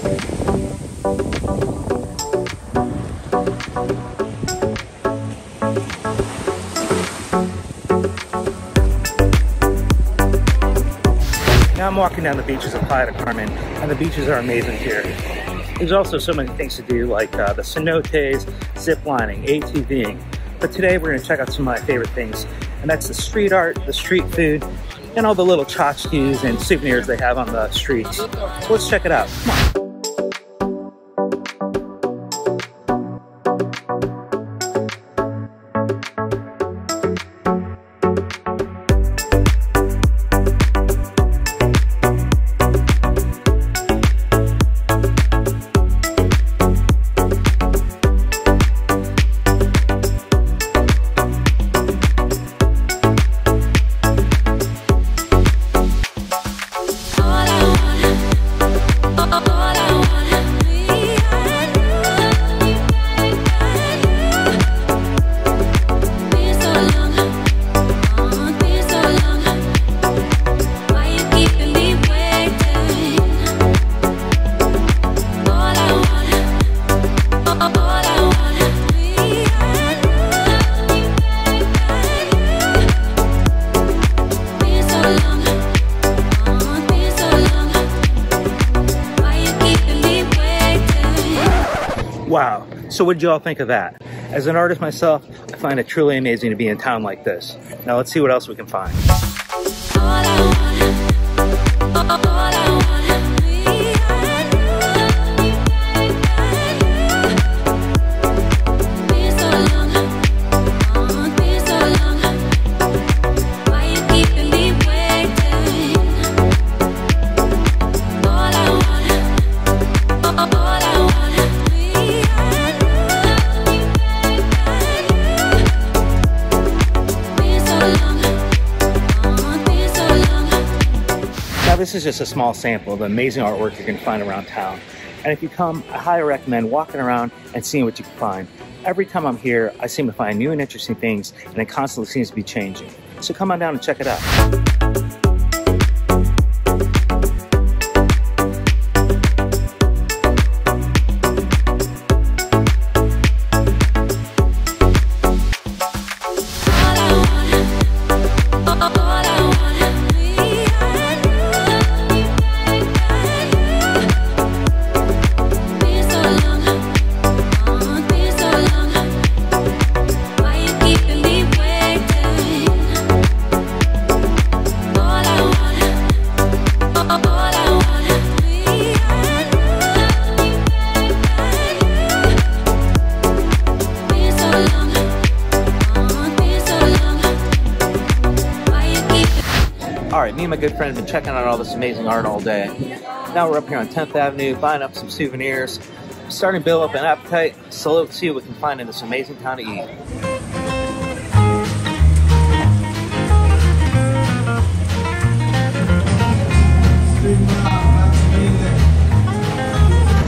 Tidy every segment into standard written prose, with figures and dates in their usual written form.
Now I'm walking down the beaches of Playa Del Carmen, and the beaches are amazing here. There's also so many things to do, like the cenotes, zip lining, ATVing. But today we're going to check out some of my favorite things, and that's the street art, the street food, and all the little tchotchkes and souvenirs they have on the streets. So let's check it out. Come on. Wow, so what did you all think of that? As an artist myself, I find it truly amazing to be in town like this. Now let's see what else we can find. Now this is just a small sample of the amazing artwork you're going to find around town. And if you come, I highly recommend walking around and seeing what you can find. Every time I'm here, I seem to find new and interesting things, and it constantly seems to be changing. So come on down and check it out. Alright, me and my good friend have been checking out all this amazing art all day. Now we're up here on 10th Avenue buying up some souvenirs, starting to build up an appetite, so let's see what we can find in this amazing town to eat.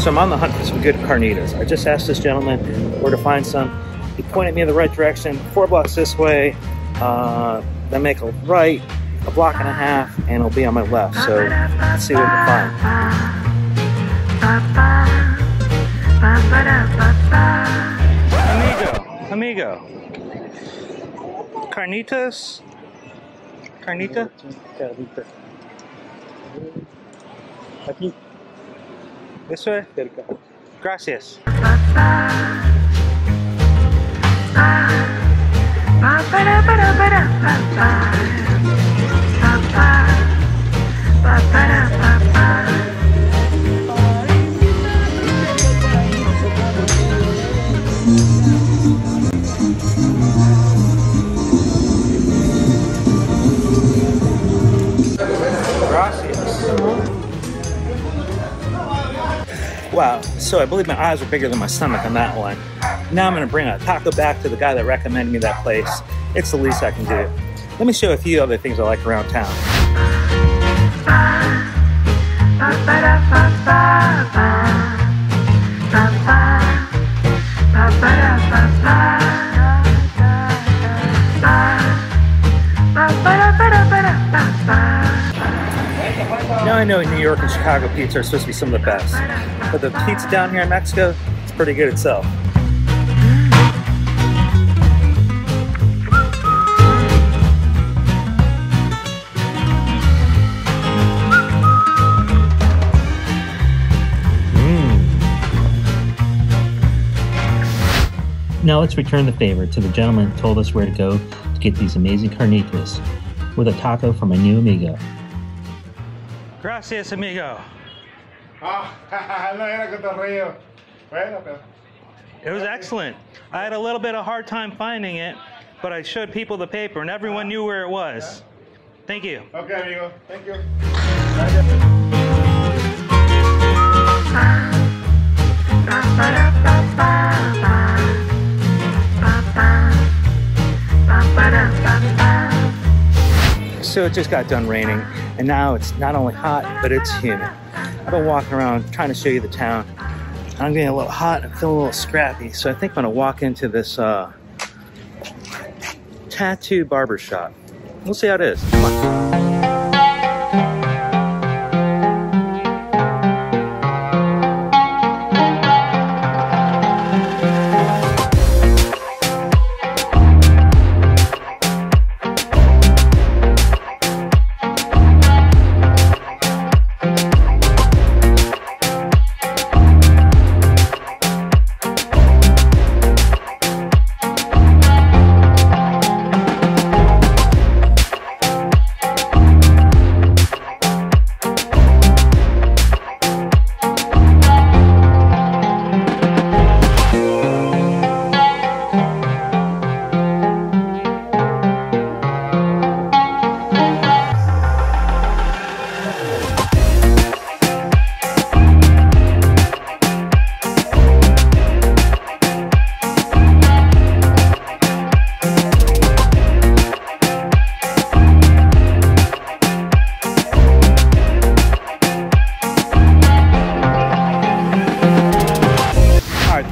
So I'm on the hunt for some good carnitas. I just asked this gentleman where to find some. He pointed me in the right direction, 4 blocks this way, then make a right, a block and a half, and it'll be on my left. So let's see what we can find. Amigo. Carnitas? Carnita? Aquí. This way? Gracias. Wow, so I believe my eyes were bigger than my stomach on that one. Now I'm gonna bring a taco back to the guy that recommended me that place. It's the least I can do. Let me show you a few other things I like around town. Now I know York and Chicago pizza are supposed to be some of the best. But the pizza down here in Mexico, it's pretty good itself. Now let's return the favor to the gentleman who told us where to go to get these amazing carnitas with a taco from my new amigo. Gracias, amigo. It was excellent. I had a little bit of hard time finding it, but I showed people the paper and everyone knew where it was. Thank you. Okay, amigo. Thank you. So it just got done raining, and now it's not only hot, but it's humid. I've been walking around trying to show you the town. I'm getting a little hot, I'm feeling a little scrappy, so I think I'm gonna walk into this tattoo barber shop. We'll see how it is. Come on.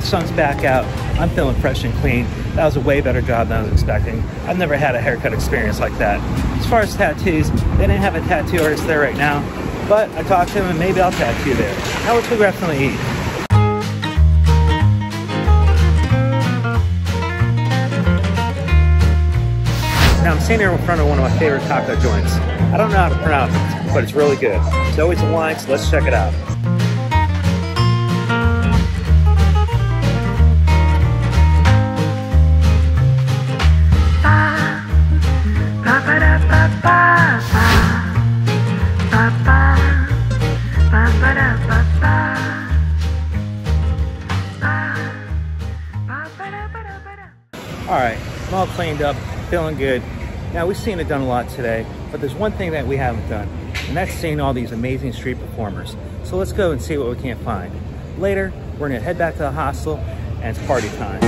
Sun's back out. I'm feeling fresh and clean. That was a way better job than I was expecting. I've never had a haircut experience like that. As far as tattoos, they didn't have a tattoo artist there right now, but I talked to him and maybe I'll tattoo there. Now let's go grab something to eat. Now I'm standing here in front of one of my favorite taco joints. I don't know how to pronounce it, but it's really good. It's always in line, so let's check it out. Alright, I'm all cleaned up, feeling good. Now we've seen it done a lot today, but there's one thing that we haven't done, and that's seeing all these amazing street performers. So let's go and see what we can find. Later, we're gonna head back to the hostel, and it's party time.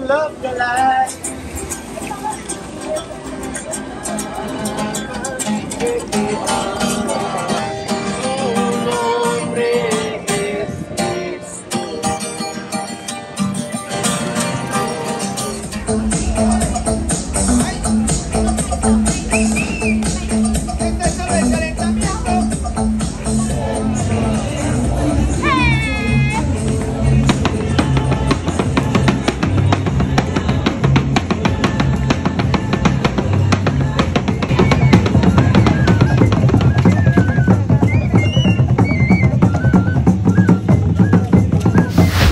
Love the light.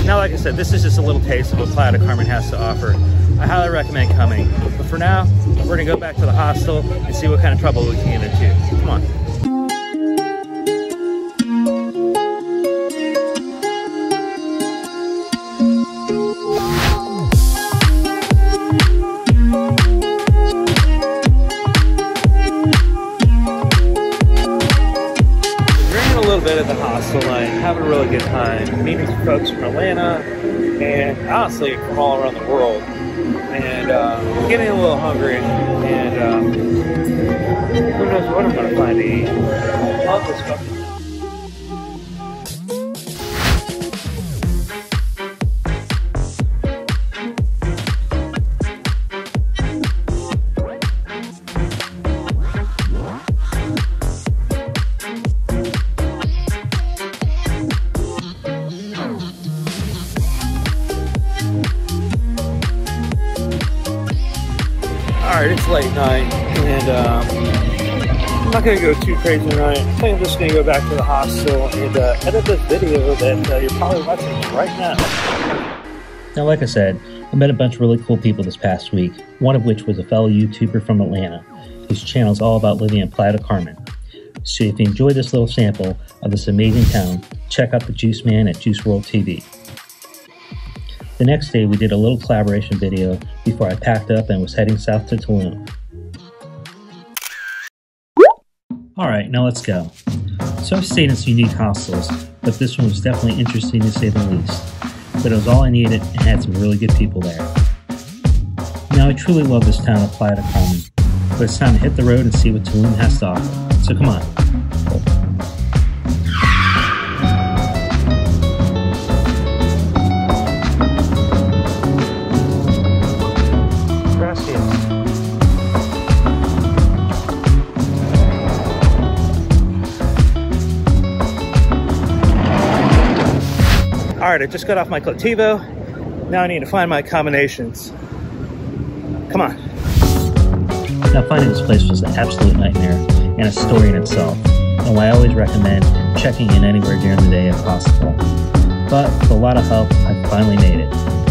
Like I said, this is just a little taste of what Playa del Carmen has to offer. I highly recommend coming. But for now, we're gonna go back to the hostel and see what kind of trouble we can get into. Come on. Bit at the hostel night, having a really good time, meeting some folks from Atlanta and honestly from all around the world. and getting a little hungry, and who knows what I'm gonna find to eat. I'll just go. Alright, it's late night, and I'm not going to go too crazy tonight. I think I'm just going to go back to the hostel and edit this video that you're probably watching right now. Now, like I said, I met a bunch of really cool people this past week, one of which was a fellow YouTuber from Atlanta, whose channel is all about living in Playa del Carmen. So if you enjoyed this little sample of this amazing town, check out the Juice Man at Juice World TV. The next day, we did a little collaboration video before I packed up and was heading south to Tulum. Alright, now let's go. So I've stayed in some unique hostels, but this one was definitely interesting to say the least. But it was all I needed and had some really good people there. Now I truly love this town of Playa del Carmen, but it's time to hit the road and see what Tulum has to offer. So come on. Alright, I just got off my Colectivo. Now I need to find my combinations. Come on. Now finding this place was an absolute nightmare and a story in itself, and I always recommend checking in anywhere during the day if possible. But with a lot of help, I finally made it.